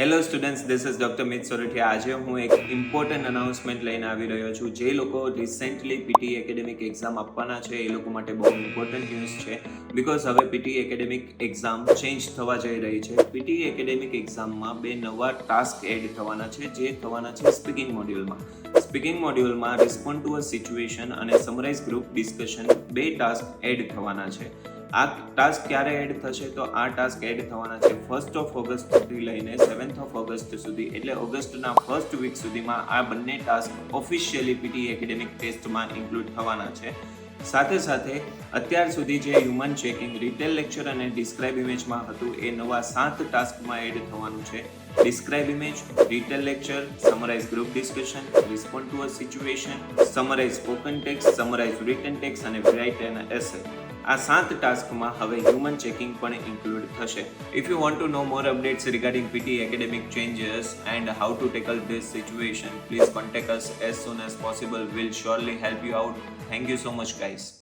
Hello students, this is doctor Mit Sorathiya. આજે હું એક ઇમ્પોર્ટન્ટ અનાઉન્સમેન્ટ લઈને આવી રહ્યો છું. જે લોકો રિસેન્ટલી પીટી એકેડેમિક એક્ઝામ આપવાના છે એ લોકો માટે બહુ ઇમ્પોર્ટન્ટ ન્યૂઝ છે. બિકોઝ હવે પીટી એકેડેમિક એક્ઝામ ચેન્જ થવા જઈ રહી છે. પીટી એકેડેમિક એક્ઝામમાં બે નવા ટાસ્ક એડ થવાના છે, જે થવાના છે સ્પીકિંગ મોડ્યુલમાં. સ્પીકિંગ મોડ્યુલમાં રિસ્પોન્ડ ટુ અ સિચ્યુએશન અને સમરાઇઝ ગ્રુપ ડિસ્કશન બે ટાસ્ક એડ થવાના છે. આ ટાસ્ક ક્યારે એડ થશે? તો આ ટાસ્ક એડ થવાના છે 1st ઓફ ઓગસ્ટથી લઈને 7th ઓફ ઓગસ્ટ સુધી, એટલે ઓગસ્ટના ફર્સ્ટ વીક સુધીમાં આ બંને ટાસ્ક ઓફિશિયલી પીટી એકેડેમિક ટેસ્ટમાં ઇન્ક્લુડ થવાના છે. સાથે સાથે અત્યાર સુધી જે હ્યુમન ચેકિંગ, રિટેલ લેક્ચર અને ડિસ્ક્રાઇબ ઇમેજમાં હતું એ નવા 7 ટાસ્કમાં એડ થવાનું છે. Describe image, retail lecture, summarise group discussion, respond to a situation, summarise spoken text, summarise return text અને રાઇટ એન એસે. આ 7 ટાસ્કમાં હવે હ્યુમન ચેકિંગ પણ ઇન્ક્લુડ થશે. If you want to know more updates regarding PT academic changes and how to tackle this situation, please contact us as soon as possible. We'll surely help you out. Thank you so much, guys.